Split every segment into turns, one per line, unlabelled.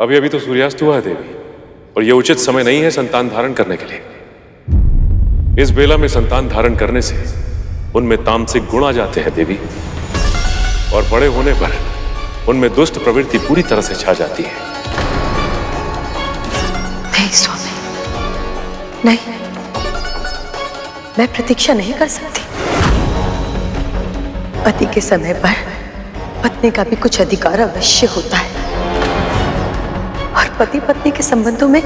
अभी अभी तो सूर्यास्त हुआ है देवी, और यह उचित समय नहीं है संतान धारण करने के लिए। इस बेला में संतान धारण करने से उनमें तामसिक गुण आ जाते हैं देवी, और बड़े होने पर उनमें दुष्ट प्रवृत्ति पूरी तरह से छा जाती है।
नहीं स्वामी, नहीं, मैं प्रतीक्षा नहीं कर सकती। पति के समय पर पत्नी का भी कुछ अधिकार अवश्य होता है, और पति पत्नी के संबंधों में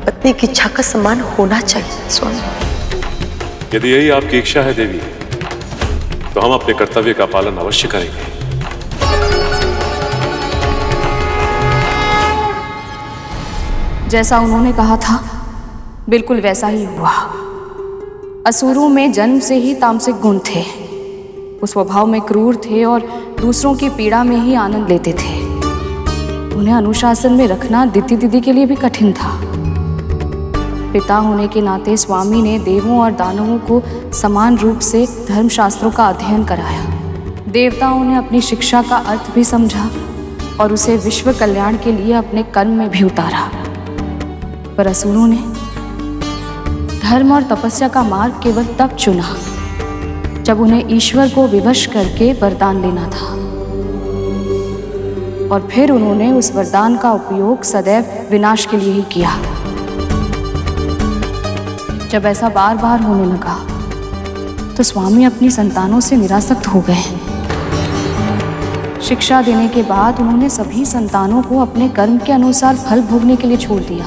पत्नी की इच्छा का सम्मान होना चाहिए स्वामी।
यदि यही आपकी इच्छा है देवी, तो हम अपने कर्तव्य का पालन अवश्य करेंगे।
जैसा उन्होंने कहा था बिल्कुल वैसा ही हुआ। असुरों में जन्म से ही तामसिक गुण थे। वो स्वभाव में क्रूर थे और दूसरों की पीड़ा में ही आनंद लेते थे। उन्हें अनुशासन में रखना दिति दीदी के लिए भी कठिन था। पिता होने के नाते स्वामी ने देवों और दानवों को समान रूप से धर्मशास्त्रों का अध्ययन कराया। देवताओं ने अपनी शिक्षा का अर्थ भी समझा और उसे विश्व कल्याण के लिए अपने कर्म में भी उतारा। पर असुरों ने धर्म और तपस्या का मार्ग केवल तब चुना जब उन्हें ईश्वर को विवश करके वरदान लेना था, और फिर उन्होंने उस वरदान का उपयोग सदैव विनाश के लिए ही किया। जब ऐसा बार बार होने लगा तो स्वामी अपनी संतानों से निरासक्त हो गए। शिक्षा देने के बाद उन्होंने सभी संतानों को अपने कर्म के अनुसार फल भोगने के लिए छोड़ दिया।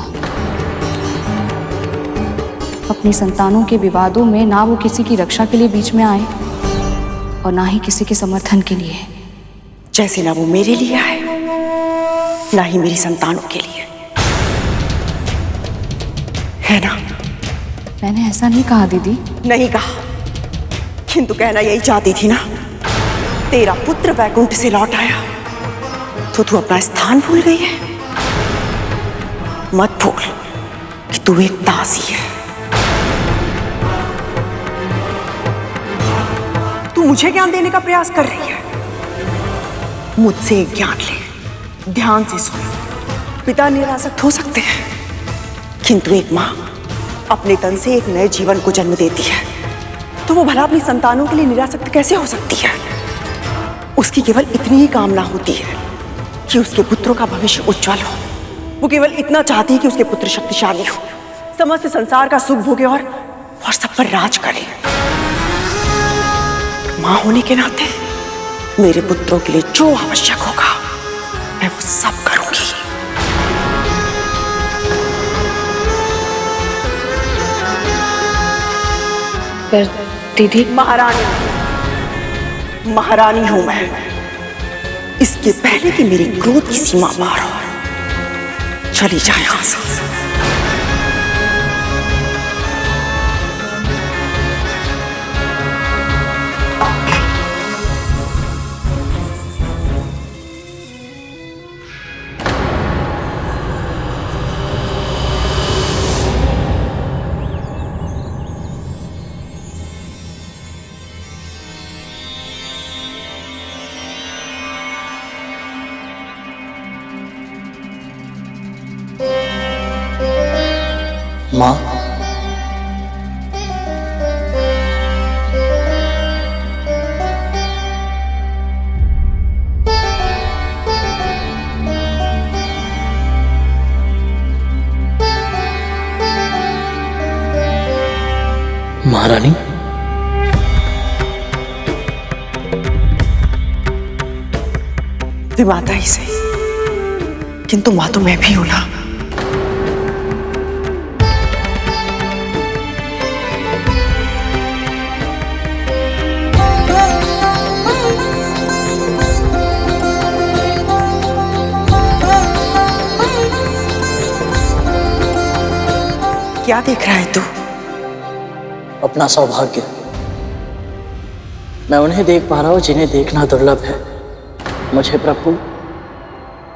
अपनी संतानों के विवादों में ना वो किसी की रक्षा के लिए बीच में आए और ना ही किसी के समर्थन के लिए।
जैसे ना वो मेरे लिए आए, ना ही मेरी संतानों के लिए, है ना?
मैंने ऐसा नहीं कहा दीदी।
नहीं कहा, किंतु कहना यही चाहती थी ना। तेरा पुत्र वैकुंठ से लौट आया तो तू अपना स्थान भूल गई है। मत भूल कि तू एक दासी है। तू मुझे ज्ञान देने का प्रयास कर रही है। मुझसे एक ज्ञान ले, ध्यान से सुन। पिता निरासक्त हो सकते हैं, किंतु एक मां अपने तन से एक नए जीवन को जन्म देती है, तो वो भला अपनी संतानों के लिए निरासक्त कैसे हो सकती है? उसकी केवल इतनी ही कामना होती है कि उसके पुत्रों का भविष्य उज्जवल हो। वो केवल इतना चाहती है कि उसके पुत्र शक्तिशाली हो, समस्त संसार का सुख भोगे और सब पर राज करे। मां होने के नाते मेरे पुत्रों के लिए जो आवश्यक होगा मैं वो सब करूंगी।
पर दीदी,
महारानी हूं मैं। इसके पहले कि मेरी क्रोध की सीमा पार हो, चली जाए यहां से।
माँ, महारानी,
वे माता ही सही, किंतु मां तो मैं भी हूं ना। क्या देख रहा है तू?
अपना सौभाग्य। मैं उन्हें देख पा रहा हूं जिन्हें देखना दुर्लभ है। मुझे प्रभु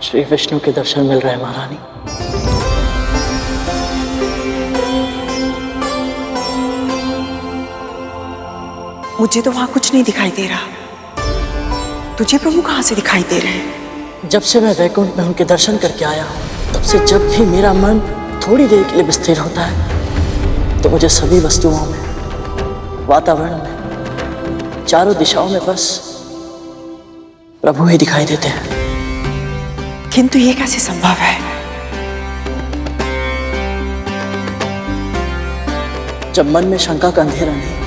श्री विष्णु के दर्शन मिल रहे हैं महारानी।
मुझे तो वहां कुछ नहीं दिखाई दे रहा। तुझे प्रभु कहां से दिखाई दे रहे हैं?
जब से मैं वैकुंठ में उनके दर्शन करके आया हूँ, तब से जब भी मेरा मन थोड़ी देर के लिए विस्थिर होता है, तो मुझे सभी वस्तुओं में, वातावरण में, चारों दिशाओं में बस प्रभु ही दिखाई देते हैं।
किंतु ये कैसे संभव है?
जब मन में शंका का अंधेरा नहीं,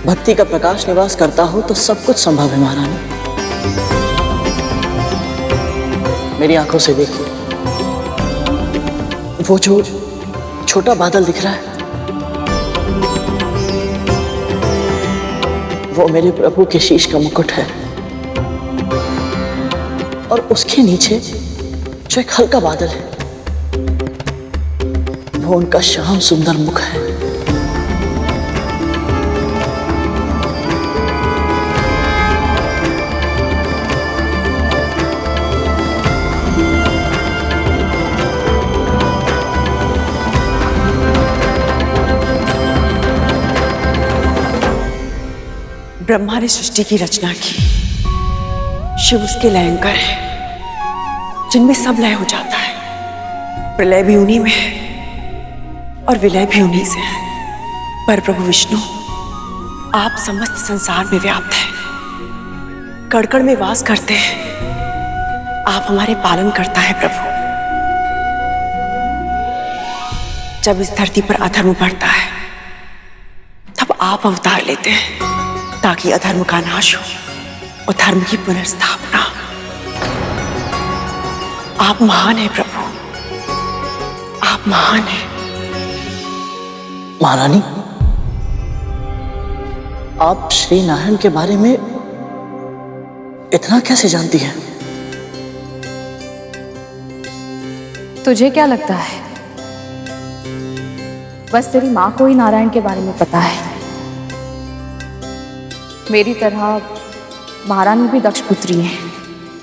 भक्ति का प्रकाश निवास करता हो, तो सब कुछ संभव है महारानी। मेरी आंखों से देखिए, वो जो छोटा बादल दिख रहा है, वो मेरे प्रभु के शीश का मुकुट है, और उसके नीचे जो एक हल्का बादल है, वो उनका श्याम सुंदर मुख है।
ब्रह्मा ने सृष्टि की रचना की, शिव उसके लयंकर है, जिनमें सब लय हो जाता है। प्रलय भी उन्हीं में है और विलय भी उन्हीं से है। पर प्रभु विष्णु, आप समस्त संसार में व्याप्त हैं, कण कण में वास करते हैं। आप हमारे पालन करता है प्रभु। जब इस धरती पर अधर्म बढ़ता है, तब आप अवतार लेते हैं ताकि अधर्म का नाश हो और धर्म की पुनर्स्थापना। आप महान हैं प्रभु, आप महान हैं।
महारानी, आप श्री नारायण के बारे में इतना कैसे जानती हैं?
तुझे क्या लगता है बस तेरी माँ को ही नारायण के बारे में पता है? मेरी तरह महारानी भी दक्ष पुत्री है।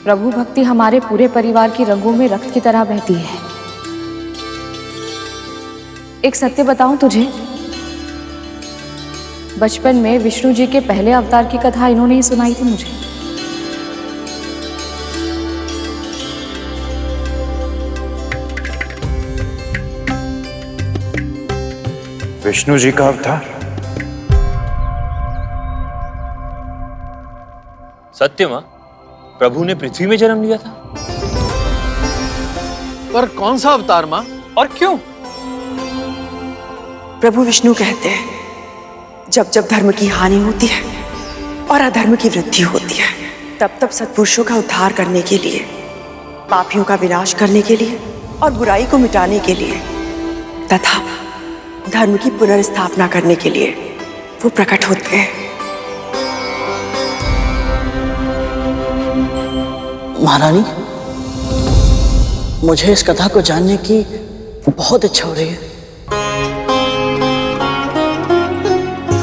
प्रभु भक्ति हमारे पूरे परिवार की रगों में रक्त की तरह बहती है। एक सत्य बताऊं तुझे, बचपन में विष्णु जी के पहले अवतार की कथा इन्होंने ही सुनाई थी मुझे।
विष्णु जी का अवतार?
सत्य मां, प्रभु ने पृथ्वी में जन्म लिया था।
पर कौन सा अवतार मां, और क्यों?
प्रभु विष्णु कहते हैं, जब जब धर्म की हानि होती है और अधर्म की वृद्धि होती है, तब तब सत्पुरुषों का उद्धार करने के लिए, पापियों का विनाश करने के लिए और बुराई को मिटाने के लिए तथा धर्म की पुनर्स्थापना करने के लिए वो प्रकट होते हैं।
महारानी, मुझे इस कथा को जानने की बहुत इच्छा हो रही है।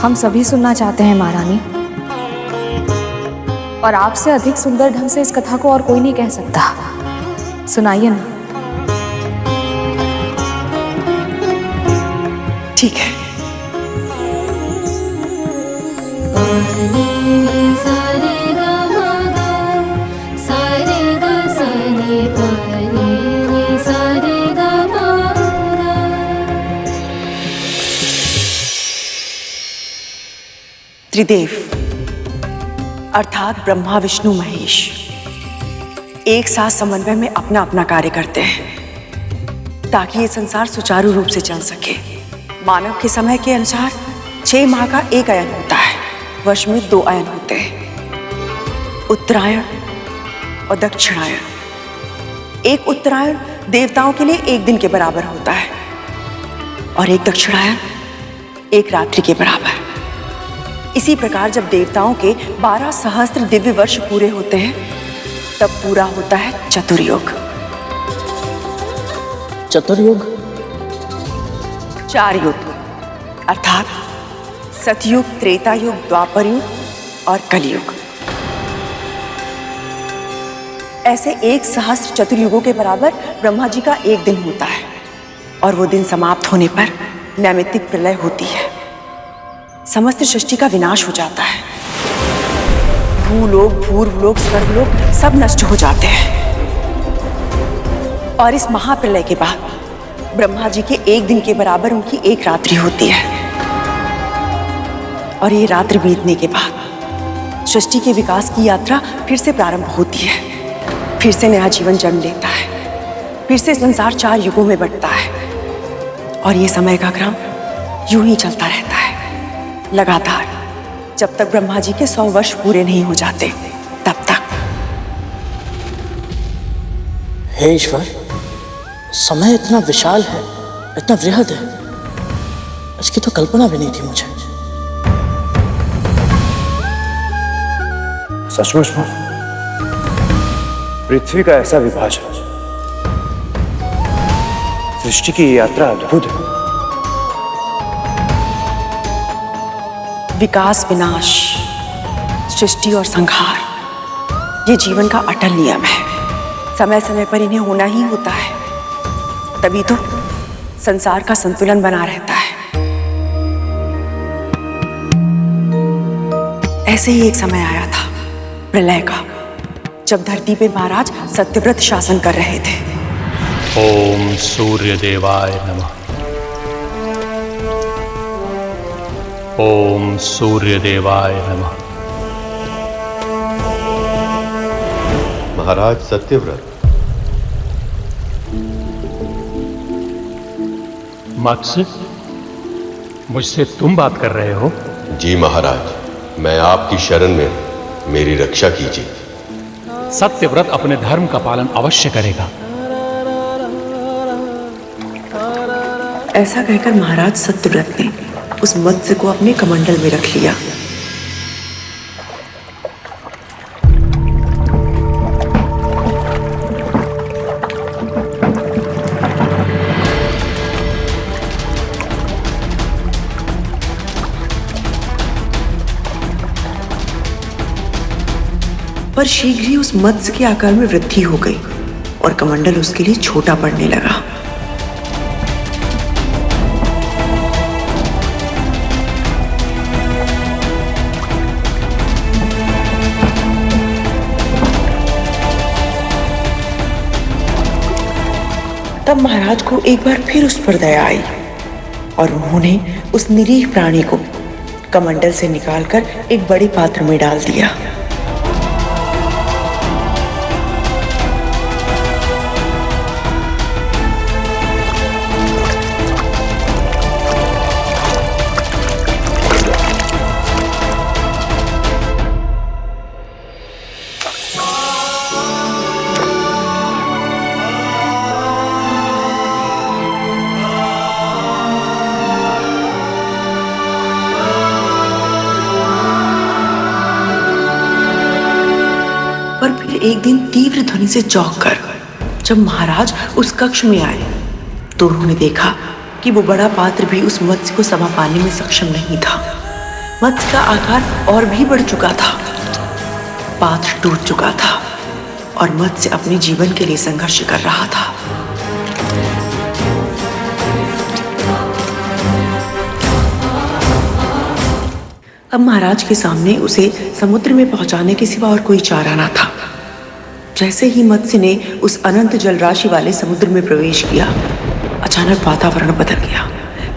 हम सभी सुनना चाहते हैं महारानी, और आपसे अधिक सुंदर ढंग से इस कथा को और कोई नहीं कह सकता। सुनाइए ना।
ठीक है। त्रिदेव अर्थात ब्रह्मा विष्णु महेश एक साथ समन्वय में अपना अपना कार्य करते हैं ताकि ये संसार सुचारू रूप से चल सके। मानव के समय के अनुसार 6 माह का एक अयन होता है। वर्ष में 2 अयन होते हैं, उत्तरायण और दक्षिणायन। एक उत्तरायण देवताओं के लिए 1 दिन के बराबर होता है और एक दक्षिणायन 1 रात्रि के बराबर। इसी प्रकार जब देवताओं के 12 सहस्त्र दिव्य वर्ष पूरे होते हैं, तब पूरा होता है चतुर्युग।
चतुर्युग?
4 युग अर्थात सतयुग, त्रेता युग, द्वापर युग और कलयुग। ऐसे 1 सहस्त्र चतुर्युगों के बराबर ब्रह्मा जी का 1 दिन होता है और वो दिन समाप्त होने पर नैमित्तिक प्रलय होती है। समस्त सृष्टि का विनाश हो जाता है। भूलोक, पूर्वलोक, स्वर्गलोक सब नष्ट हो जाते हैं। और इस महाप्रलय के बाद ब्रह्मा जी के एक दिन के बराबर उनकी एक रात्रि होती है। और ये रात्रि बीतने के बाद सृष्टि के विकास की यात्रा फिर से प्रारंभ होती है। फिर से नया जीवन जन्म लेता है। फिर से संसार 4 युगों में बंटता है। और ये समय का क्रम यूं ही चलता रहता है लगातार, जब तक ब्रह्मा जी के 100 वर्ष पूरे नहीं हो जाते तब तक।
हे ईश्वर, समय इतना विशाल है, इतना वृहद है, इसकी तो कल्पना भी नहीं थी मुझे।
सचमुच में पृथ्वी का ऐसा विभाजन, सृष्टि की ये यात्रा अद्भुत है।
विकास, विनाश, सृष्टि और संहार, ये जीवन का अटल नियम है। समय समय पर इन्हें होना ही होता है, तभी तो संसार का संतुलन बना रहता है। ऐसे ही एक समय आया था प्रलय का, जब धरती पे महाराज सत्यव्रत शासन कर रहे थे।
ओम सूर्य देवाय नमः। ओम सूर्य देवाय नमः।
महाराज सत्यव्रत,
मत्स्य, मुझसे तुम बात कर रहे हो?
जी महाराज, मैं आपकी शरण में, मेरी रक्षा कीजिए।
सत्यव्रत अपने धर्म का पालन अवश्य करेगा।
ऐसा कहकर महाराज सत्यव्रत ने उस मत्स्य को अपने कमंडल में रख लिया। पर शीघ्र ही उस मत्स्य के आकार में वृद्धि हो गई और कमंडल उसके लिए छोटा पड़ने लगा। तब महाराज को एक बार फिर उस पर दया आई और उन्होंने उस निरीह प्राणी को कमंडल से निकालकर एक बड़े पात्र में डाल दिया। पर फिर एक दिन तीव्र ध्वनि से चौंक कर जब महाराज उस कक्ष में आए तो उन्होंने देखा कि वो बड़ा पात्र भी उस मत्स्य को समा पाने में सक्षम नहीं था। मत्स्य का आकार और भी बढ़ चुका था, पात्र टूट चुका था और मत्स्य अपने जीवन के लिए संघर्ष कर रहा था। अब महाराज के सामने उसे समुद्र में पहुंचाने के सिवा और कोई चारा ना था। जैसे ही मत्स्य ने उस अनंत जलराशि वाले समुद्र में प्रवेश किया, अचानक वातावरण बदल गया।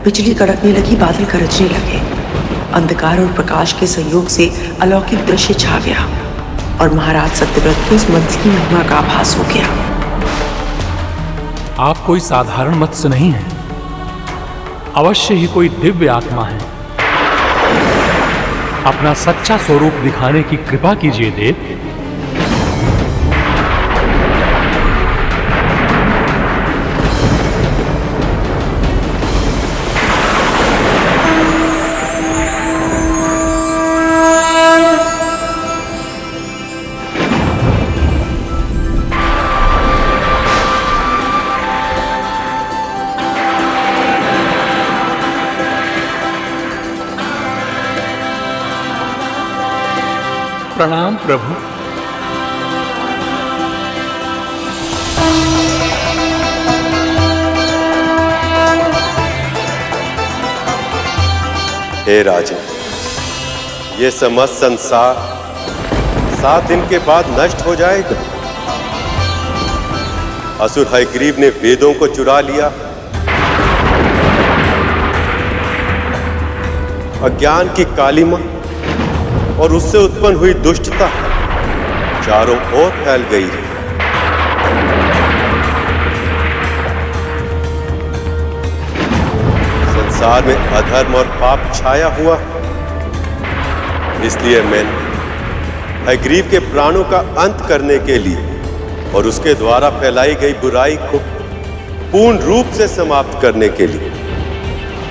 बिजली कड़कने लगी, बादल गरजने लगे। अंधकार और प्रकाश के संयोग से अलौकिक दृश्य छा गया और महाराज सत्यव्रत को उस मत्स्य की महिमा का आभास हो गया।
आप कोई साधारण मत्स्य नहीं है, अवश्य ही कोई दिव्य आत्मा है। अपना सच्चा स्वरूप दिखाने की कृपा कीजिए देव। प्रणाम प्रभु।
हे राजन, ये समस्त संसार 7 दिन के बाद नष्ट हो जाएगा। असुर हयग्रीव ने वेदों को चुरा लिया, अज्ञान की कालिमा और उससे उत्पन्न हुई दुष्टता चारों ओर फैल गई है। संसार में अधर्म और पाप छाया हुआ, इसलिए मैंने हयग्रीव के प्राणों का अंत करने के लिए और उसके द्वारा फैलाई गई बुराई को पूर्ण रूप से समाप्त करने के लिए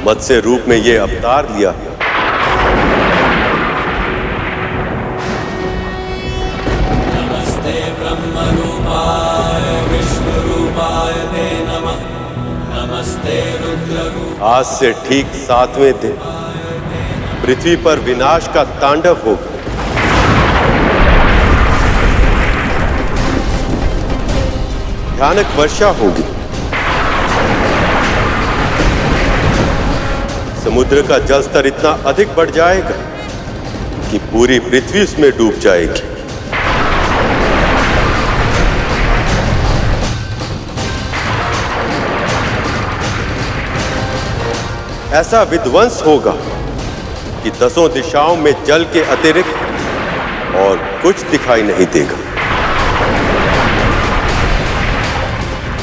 मत्स्य रूप में यह अवतार लिया।
नमस्ते ब्रह्म रूपाय विष्णु रूपाय ते नमः। नमस्ते रुद्र रूपाय।
आज से ठीक 7वें दिन पृथ्वी पर विनाश का तांडव होगा। भयानक वर्षा होगी, समुद्र का जल स्तर इतना अधिक बढ़ जाएगा कि पूरी पृथ्वी उसमें डूब जाएगी। ऐसा विध्वंस होगा कि 10 दिशाओं में जल के अतिरिक्त और कुछ दिखाई नहीं देगा।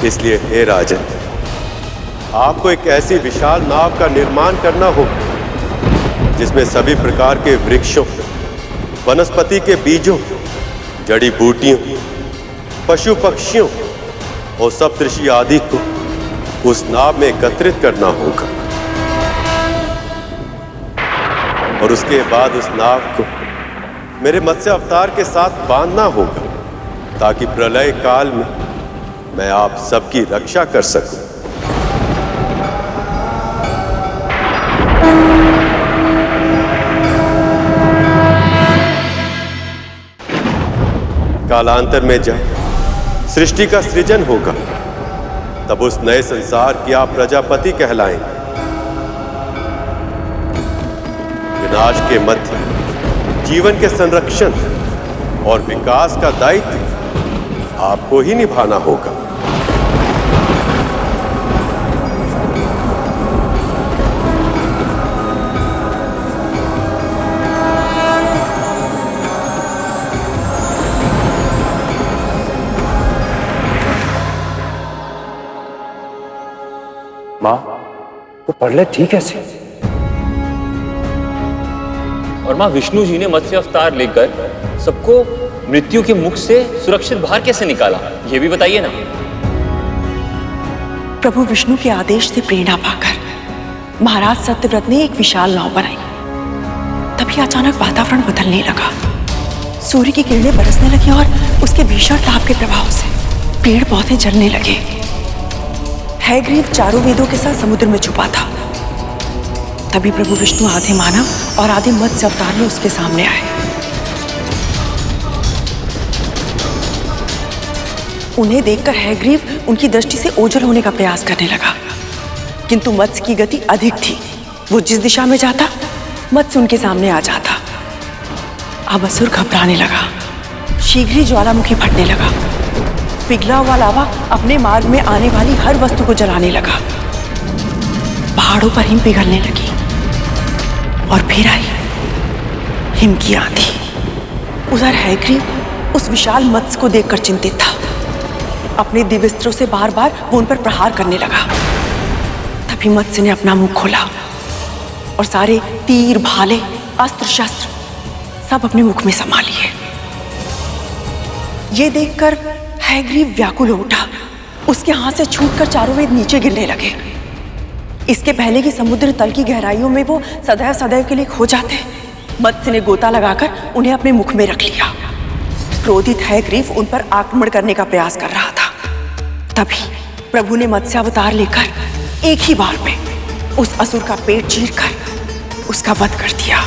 इसलिए हे राजन, आपको एक ऐसी विशाल नाव का निर्माण करना होगा जिसमें सभी प्रकार के वृक्षों, वनस्पति के बीजों, जड़ी बूटियों, पशु पक्षियों और सप्तऋषि आदि को उस नाव में एकत्रित करना होगा और उसके बाद उस नाव को मेरे मत्स्य अवतार के साथ बांधना होगा ताकि प्रलय काल में मैं आप सबकी रक्षा कर सकूं। कालांतर में जब सृष्टि का सृजन होगा तब उस नए संसार की आप प्रजापति कहलाएंगे। विनाश के मध्य जीवन के संरक्षण और विकास का दायित्व आपको ही निभाना होगा।
माँ, वो पढ़ ले ठीक है से।
और मां विष्णु जी ने मत्स्य अवतार लेकर सबको मृत्यु के मुख से सुरक्षित बाहर कैसे निकाला, ये भी बताइए ना।
प्रभु विष्णु के आदेश से प्रेरणा पाकर महाराज सत्यव्रत ने एक विशाल नाव बनाई। तभी अचानक वातावरण बदलने लगा, सूर्य की किरणें बरसने लगी और उसके भीषण ताप के प्रभाव से पेड़ पौधे जलने लगे। हयग्रीव चारों वेदों के साथ समुद्र में छुपा था। तभी प्रभु विष्णु आधे मानव और आधे मत्स्य अवतार में उसके सामने आए। उन्हें देखकर हयग्रीव उनकी दृष्टि से ओझल होने का प्रयास करने लगा, किंतु मत्स्य की गति अधिक थी। वो जिस दिशा में जाता मत्स्य उनके सामने आ जाता। अब असुर घबराने लगा, शीघ्र ही ज्वालामुखी फटने लगा। पिघला हुआ लावा अपने मार्ग में आने वाली हर वस्तु को जलाने लगा। पहाड़ों पर हिम पिघलने लगी और फिर आई हिम की आंधी। उधर हयग्रीव उस विशाल मत्स्य को देखकर चिंतित था। अपने दिव्यास्त्रों से बार बार वो उन पर प्रहार करने लगा। तभी मत्स्य ने अपना मुंह खोला और सारे तीर, भाले, अस्त्र शस्त्र सब अपने मुख में समा लिए। ये देखकर हयग्रीव व्याकुल हो उठा। उसके हाथ से छूटकर चारों वेद नीचे गिरने लगे। इसके पहले कि समुद्र तल की गहराइयों में वो सदैव सदैव के लिए खो जाते, मत्स्य ने गोता लगाकर उन्हें अपने मुख में रख लिया। क्रोधित हयग्रीव उन पर आक्रमण करने का प्रयास कर रहा था। तभी प्रभु ने मत्स्य अवतार लेकर एक ही बार में उस असुर का पेट चीरकर उसका वध कर दिया।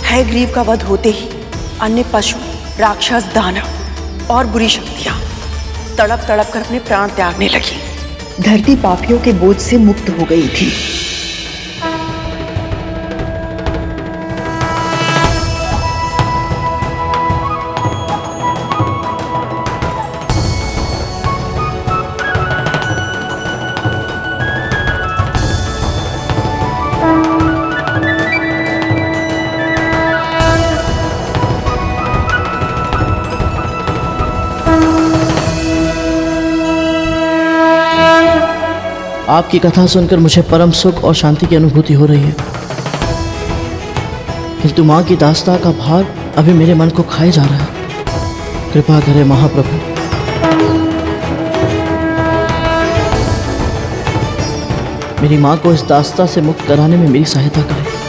हयग्रीव का वध होते ही अन्य पशु, राक्षस, दानव और बुरी शक्तियां तड़प तड़प कर अपने प्राण त्यागने लगी।
धरती पापियों के बोझ से मुक्त हो गई थी।
आपकी कथा सुनकर मुझे परम सुख और शांति की अनुभूति हो रही है, किंतु माँ की दास्ता का भार अभी मेरे मन को खाए जा रहा है। कृपा करें महाप्रभु। मेरी माँ को इस दास्ता से मुक्त कराने में मेरी सहायता करें।